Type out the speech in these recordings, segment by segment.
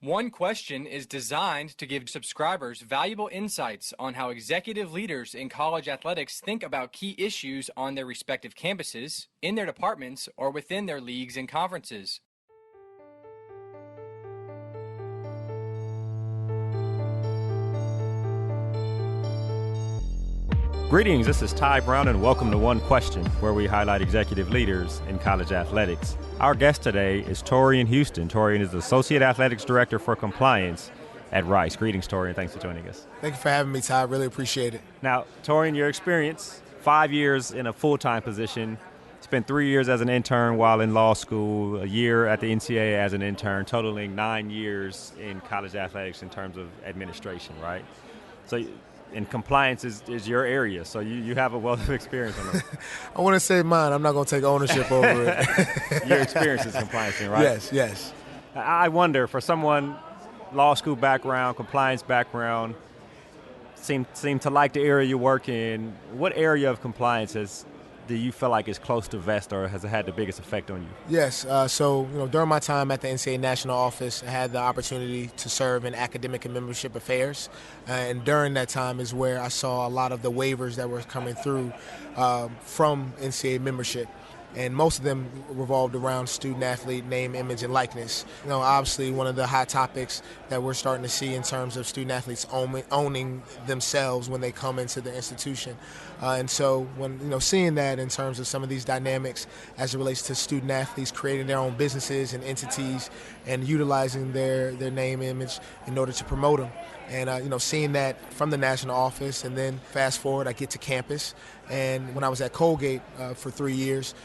One Question is designed to give subscribers valuable insights on how executive leaders in college athletics think about key issues on their respective campuses, in their departments, or within their leagues and conferences. Greetings, this is Ty Brown and welcome to One Question, where we highlight executive leaders in college athletics. Our guest today is Taurian Houston. Taurian is the Associate Athletics Director for Compliance at Rice. Greetings, Taurian. Thanks for joining us. Thank you for having me, Ty. I really appreciate it. Now, Taurian, your experience, 5 years in a full-time position, spent 3 years as an intern while in law school, a year at the NCAA as an intern, totaling 9 years in college athletics in terms of administration, right? So, and compliance is your area, so you have a wealth of experience on that. I want to say mine. I'm not going to take ownership over it. Your experience is compliance, right? Yes. I wonder, for someone, law school background, compliance background, seem to like the area you work in, what area of compliance do you feel like is close to vest or has it had the biggest effect on you? Yes. So during my time at the NCAA National Office, I had the opportunity to serve in academic and membership affairs. And during that time is where I saw a lot of the waivers that were coming through from NCAA membership. And most of them revolved around student-athlete name, image, and likeness. Obviously, one of the hot topics that we're starting to see in terms of student-athletes owning themselves when they come into the institution. And so when, seeing that in terms of some of these dynamics as it relates to student-athletes creating their own businesses and entities and utilizing their name, image in order to promote them. And, seeing that from the national office, and then fast forward, I get to campus. And when I was at Colgate for 3 years,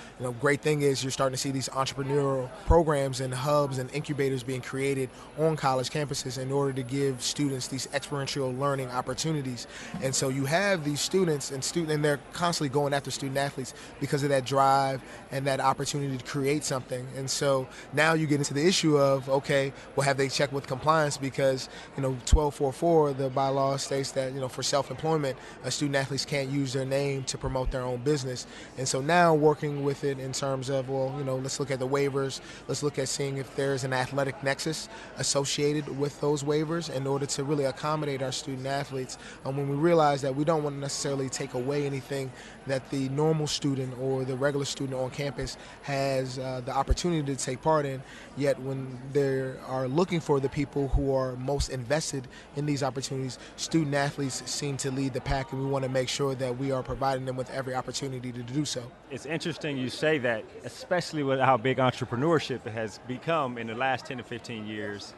great thing is you're starting to see these entrepreneurial programs and hubs and incubators being created on college campuses in order to give students these experiential learning opportunities. And so you have these students and they're constantly going after student athletes because of that drive and that opportunity to create something. And so now you get into the issue of, okay, well, have they checked with compliance? Because, 1244, the bylaw states that, for self-employment, student athletes can't use their name to promote their own business. And so now working with it in terms of, let's look at the waivers. Let's look at seeing if there's an athletic nexus associated with those waivers in order to really accommodate our student athletes. And when we realize that we don't want to necessarily take away anything that the normal student or the regular student on campus has the opportunity to take part in, yet when they are looking for the people who are most invested in these opportunities, student athletes seem to lead the pack, and we want to make sure that we are providing them with every opportunity to do so. It's interesting you say that, especially with how big entrepreneurship has become in the last 10 to 15 years,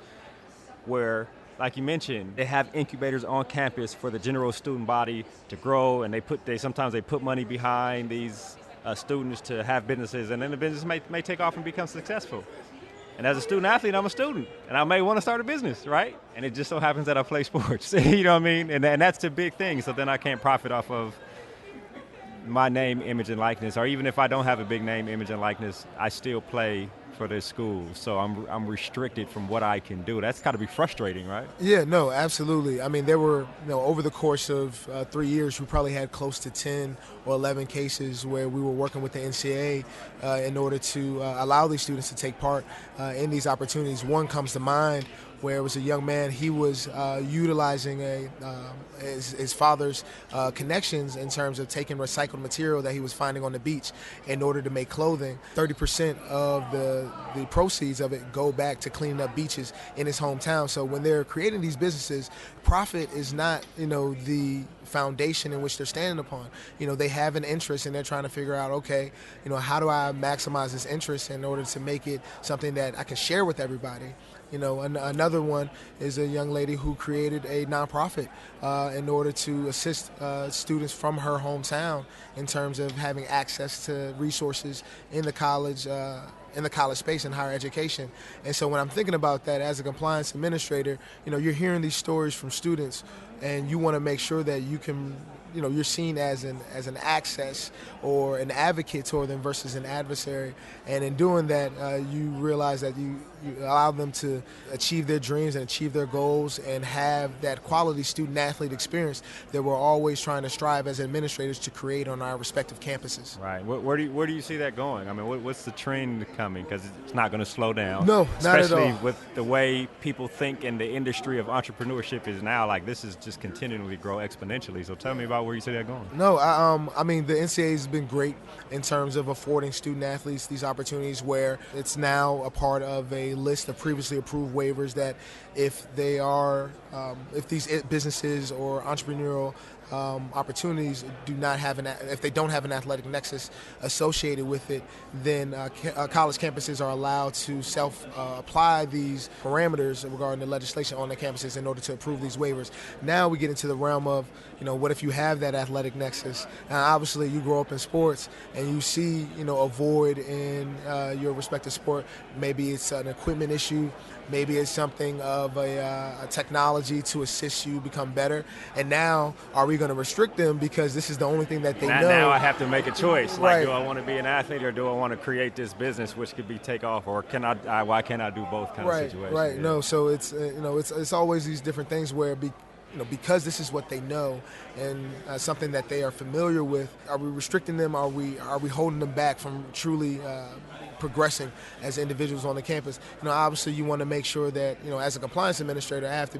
where, like you mentioned, they have incubators on campus for the general student body to grow, and sometimes they put money behind these students to have businesses, and then the business may take off and become successful. And as a student athlete, I'm a student, and I may want to start a business, right? And it just so happens that I play sports, you know what I mean? And that's the big thing, so then I can't profit off of my name, image, and likeness, or even if I don't have a big name, image, and likeness, I still play for this school, so I'm restricted from what I can do. That's got to be frustrating, right? Yeah, no, absolutely. I mean, there were, over the course of 3 years, we probably had close to 10 or 11 cases where we were working with the NCAA in order to allow these students to take part in these opportunities. One comes to mind where it was a young man. He was utilizing his father's connections in terms of taking recycled material that he was finding on the beach in order to make clothing. 30% of the proceeds of it go back to cleaning up beaches in his hometown. So when they're creating these businesses, profit is not, the foundation in which they're standing upon. They have an interest and they're trying to figure out, okay, how do I maximize this interest in order to make it something that I can share with everybody. Another one is a young lady who created a nonprofit in order to assist students from her hometown in terms of having access to resources in the college space and higher education. And so when I'm thinking about that as a compliance administrator, you're hearing these stories from students, and you want to make sure that you can you're seen as an access or an advocate toward them versus an adversary. And in doing that, you realize that you allow them to achieve their dreams and achieve their goals and have that quality student-athlete experience that we're always trying to strive as administrators to create on our respective campuses. Right. Where do you see that going? I mean, what's the trend coming? Because it's not going to slow down. No, not at all. Especially with the way people think in the industry of entrepreneurship is now. Like, this is just continually grow exponentially. So tell me about where you see that going. No, I mean, the NCAA has been great in terms of affording student-athletes these opportunities where it's now a part of a list of previously approved waivers that if they are, if these businesses or entrepreneurial opportunities if they don't have an athletic nexus associated with it, then college campuses are allowed to apply these parameters regarding the legislation on their campuses in order to approve these waivers. Now we get into the realm of, what if you have that athletic nexus? Obviously, you grow up in sports and you see, a void in your respective sport. Maybe it's an equipment issue. Maybe it's something of a technology to assist you become better. And now, are we going to restrict them because this is the only thing that they know? Now I have to make a choice. Like, right. Do I want to be an athlete or do I want to create this business which could be take off, or why can't I do both kind of situations? Right. Yeah. No. So it's it's always these different things where because this is what they know and something that they are familiar with, are we restricting them? Are we holding them back from truly progressing as individuals on the campus? Obviously you want to make sure that, as a compliance administrator, I have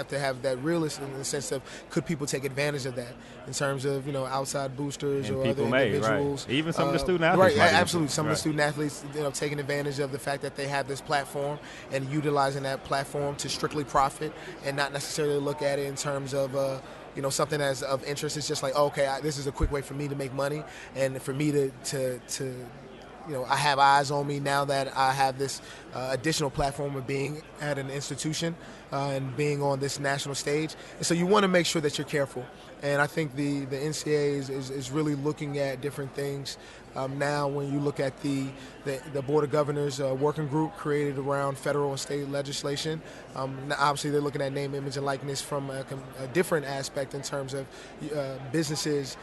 to have that realist in the sense of, could people take advantage of that in terms of, outside boosters and or people other individuals. Right. Even some of the student athletes. Right, absolutely. Some of the student athletes, taking advantage of the fact that they have this platform and utilizing that platform to strictly profit and not necessarily look at it in terms of something as of interest. It's just like, this is a quick way for me to make money and for me to I have eyes on me now that I have this additional platform of being at an institution and being on this national stage. And so you want to make sure that you're careful. And I think the NCAA is really looking at different things. Now when you look at the Board of Governors working group created around federal and state legislation, obviously they're looking at name, image, and likeness from a different aspect in terms of businesses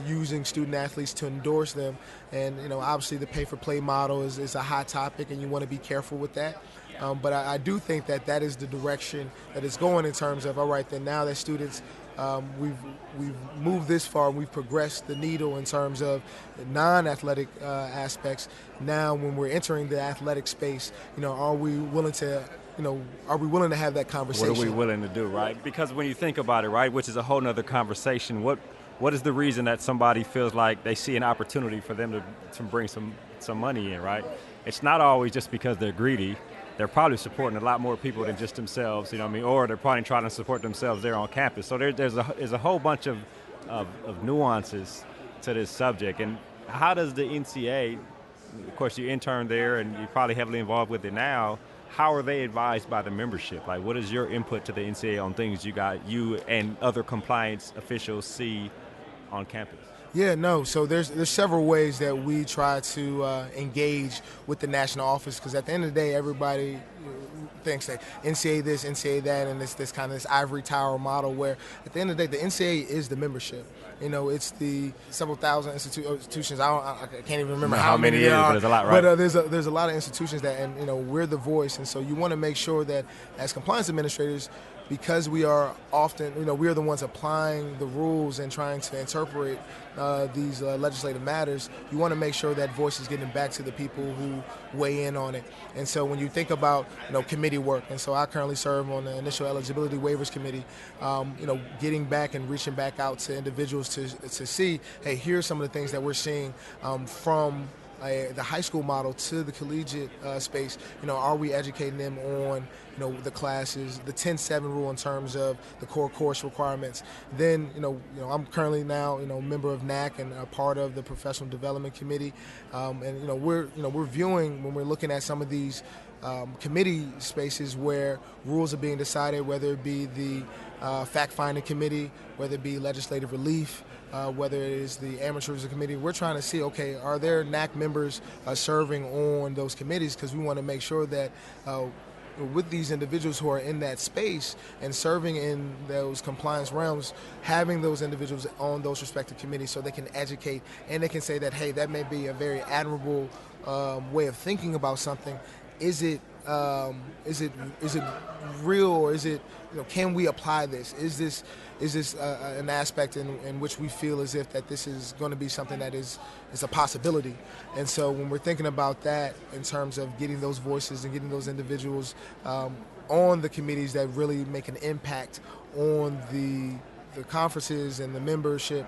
using student athletes to endorse them. And obviously the pay-for-play model is a hot topic, and you want to be careful with that. But I do think that is the direction that it's going in terms of, all right, then now that students, we've moved this far, we've progressed the needle in terms of non-athletic aspects. Now when we're entering the athletic space, are we willing to have that conversation? What are we willing to do, right? Because when you think about it, right, which is a whole nother conversation, what is the reason that somebody feels like they see an opportunity for them to bring some money in, right? It's not always just because they're greedy. They're probably supporting a lot more people than just themselves, or they're probably trying to support themselves there on campus. So there's a whole bunch of nuances to this subject. And how does the NCAA, of course you interned there and you're probably heavily involved with it now, how are they advised by the membership? Like, what is your input to the NCAA on things you and other compliance officials see on campus? Yeah, no. So there's several ways that we try to engage with the national office, because at the end of the day, everybody thinks that NCAA this, NCAA that, and this kind of this ivory tower model where at the end of the day, the NCAA is the membership. It's the several thousand institutions. I can't even remember how many there are. But there's a lot, right? But there's a lot of institutions that, and we're the voice. And so you want to make sure that as compliance administrators, because we are often, we are the ones applying the rules and trying to interpret these legislative matters, you want to make sure that voice is getting back to the people who weigh in on it. And so when you think about, committee work, and so I currently serve on the initial eligibility waivers committee, getting back and reaching back out to individuals to see, hey, here's some of the things that we're seeing from the high school model to the collegiate space. Are we educating them on the classes, the 10-7 rule in terms of the core course requirements? Then I'm currently now member of NAC and a part of the professional development committee, and we're viewing when we're looking at some of these committee spaces where rules are being decided, whether it be the fact-finding committee, whether it be legislative relief, whether it is the amateurs committee. We're trying to see, okay, are there NAC members serving on those committees? Because we want to make sure that with these individuals who are in that space and serving in those compliance realms, having those individuals on those respective committees so they can educate and they can say that, hey, that may be a very admirable way of thinking about something. Is it real, or is it, can we apply this? Is this an aspect in which we feel as if that this is going to be something that is a possibility? And so when we're thinking about that in terms of getting those voices and getting those individuals on the committees that really make an impact on the conferences and the membership,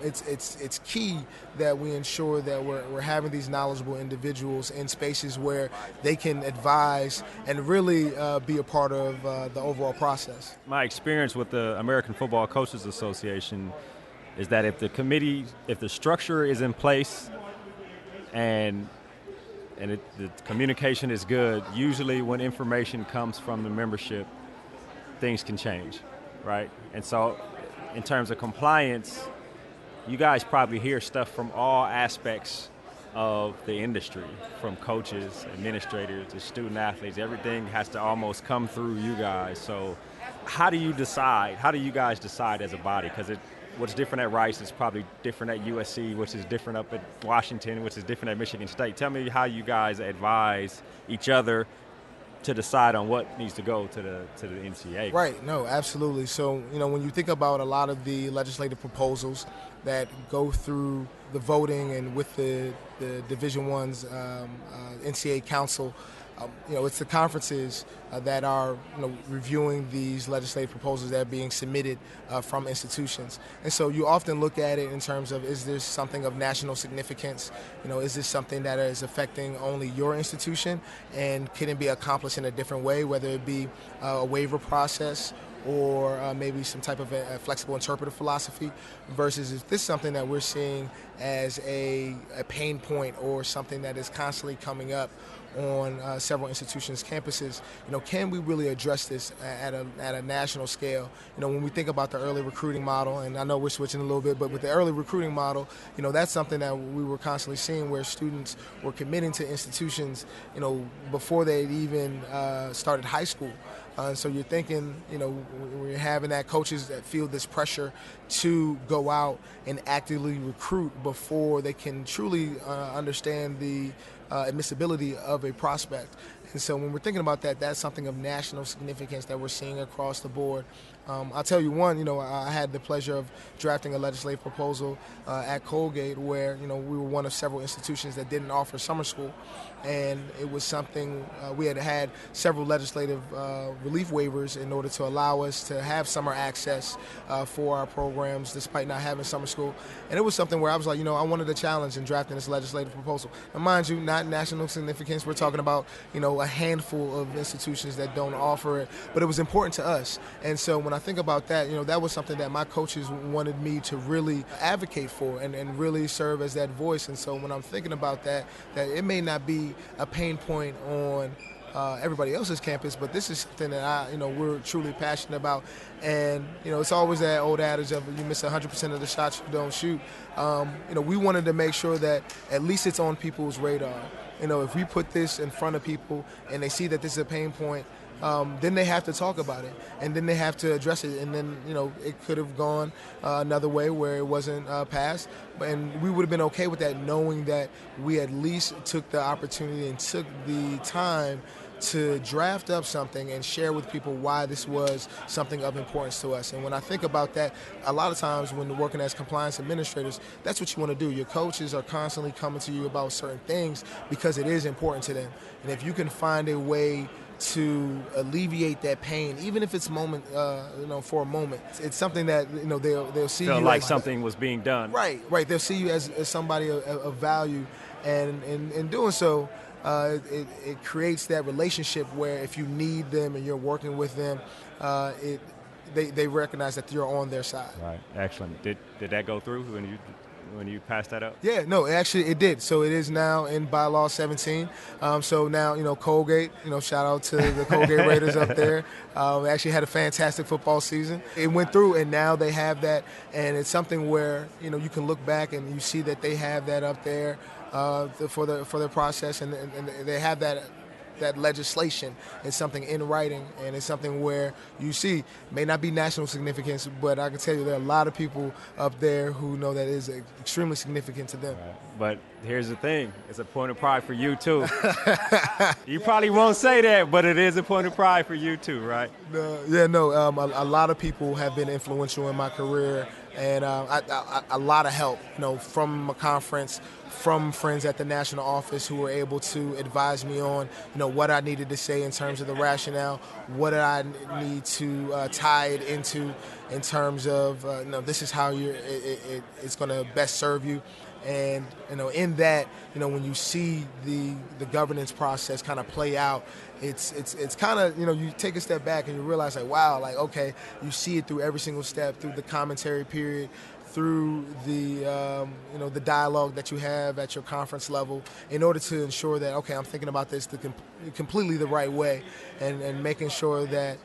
it's key that we ensure that we're having these knowledgeable individuals in spaces where they can advise and really be a part of the overall process. My experience with the American Football Coaches Association is that if the structure is in place and the communication is good, usually when information comes from the membership, things can change, right? And so in terms of compliance, you guys probably hear stuff from all aspects of the industry, from coaches, administrators, to student athletes. Everything has to almost come through you guys. So how do you guys decide as a body? Because what's different at Rice is probably different at USC, which is different up at Washington, which is different at Michigan State. Tell me how you guys advise each other to decide on what needs to go to the NCAA. Right, no, absolutely. So, when you think about a lot of the legislative proposals that go through the voting and with the Division I's NCAA Council, it's the conferences that are reviewing these legislative proposals that are being submitted from institutions. And so you often look at it in terms of, is this something of national significance? Is this something that is affecting only your institution, and can it be accomplished in a different way, whether it be a waiver process or maybe some type of a flexible interpretive philosophy, versus is this something that we're seeing as a pain point or something that is constantly coming up on several institutions' campuses? Can we really address this at a national scale? When we think about the early recruiting model, and I know we're switching a little bit, but with the early recruiting model, that's something that we were constantly seeing, where students were committing to institutions, before they'd even started high school. So you're thinking, we're having that coaches that feel this pressure to go out and actively recruit before they can truly understand the admissibility of a prospect. And so when we're thinking about that, that's something of national significance that we're seeing across the board. I'll tell you one, I had the pleasure of drafting a legislative proposal at Colgate where, we were one of several institutions that didn't offer summer school. And it was something, we had several legislative relief waivers in order to allow us to have summer access for our programs despite not having summer school. And it was something where I was like, I wanted a challenge in drafting this legislative proposal. And mind you, not national significance. We're talking about, a handful of institutions that don't offer it, but it was important to us. And so when I think about that, that was something that my coaches wanted me to really advocate for and really serve as that voice. And so when I'm thinking about that it may not be a pain point on everybody else's campus, but this is something that we're truly passionate about. And it's always that old adage of you miss 100% of the shots you don't shoot. We wanted to make sure that at least it's on people's radar. If we put this in front of people and they see that this is a pain point, then they have to talk about it, and then they have to address it, and then it could have gone another way where it wasn't passed, and we would have been okay with that, knowing that we at least took the opportunity and took the time to draft up something and share with people why this was something of importance to us. And when I think about that, a lot of times when working as compliance administrators, that's what you want to do. Your coaches are constantly coming to you about certain things because it is important to them. And if you can find a way to alleviate that pain, even if it's for a moment, it's something that they'll see feel you like as something was being done. Right. They'll see you as somebody of value, and in doing so, it creates that relationship where if you need them and you're working with them, they recognize that you're on their side. Right. Excellent. Did that go through when you passed that up? Yeah, no, actually it did. So it is now in bylaw 17. So now, Colgate, shout out to the Colgate Raiders up there. They actually had a fantastic football season. It went through, and now they have that, and it's something where, you can look back and you see that they have that up there for their process, and they have that that legislation is something in writing, and it's something where you see may not be national significance, but I can tell you there are a lot of people up there who know that it is extremely significant to them. Right. But here's the thing, it's a point of pride for you too. You probably won't say that, but it is a point of pride for you too, right? A lot of people have been influential in my career, and a lot of help, from a conference, from friends at the national office who were able to advise me on, what I needed to say in terms of the rationale, what I need to tie it into in terms of, this is how it's going to best serve you. And, in that, when you see the governance process kind of play out, it's kind of, you take a step back and you realize like, wow, like, okay, you see it through every single step, through the commentary period, through the, the dialogue that you have at your conference level in order to ensure that, okay, I'm thinking about this completely the right way, and making sure that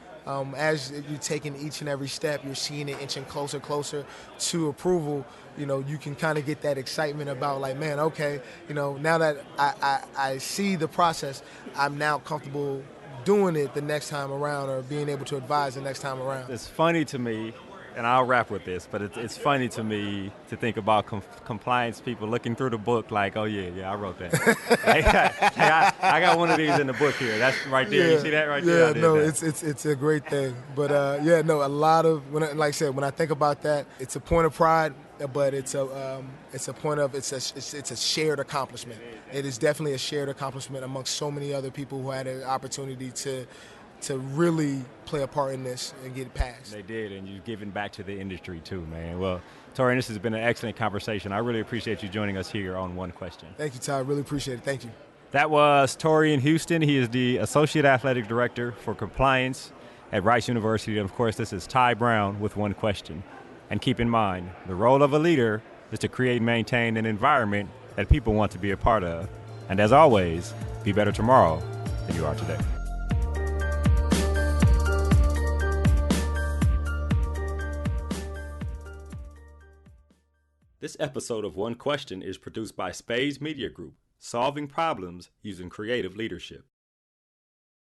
as you're taking each and every step, you're seeing it inching closer to approval. You can kind of get that excitement about like, man, okay, now that I see the process, I'm now comfortable doing it the next time around, or being able to advise the next time around. It's funny to me, and I'll wrap with this, but it's funny to me to think about compliance people looking through the book like, oh, yeah, I wrote that. I got one of these in the book here. That's right there. You see that right there? Yeah, no, it's a great thing. But, a lot of, like I said, when I think about that, it's a point of pride, but it's a point of, it's a shared accomplishment. It is definitely a shared accomplishment amongst so many other people who had an opportunity to really play a part in this and get it passed. They did, and you've given back to the industry too, man. Well, Taurian, this has been an excellent conversation. I really appreciate you joining us here on One Question. Thank you, Ty. I really appreciate it. Thank you. That was Taurian Houston. He is the Associate Athletic Director for Compliance at Rice University. And of course, this is Ty Brown with One Question. And keep in mind, the role of a leader is to create and maintain an environment that people want to be a part of. And as always, be better tomorrow than you are today. This episode of One Question is produced by Spades Media Group, solving problems using creative leadership.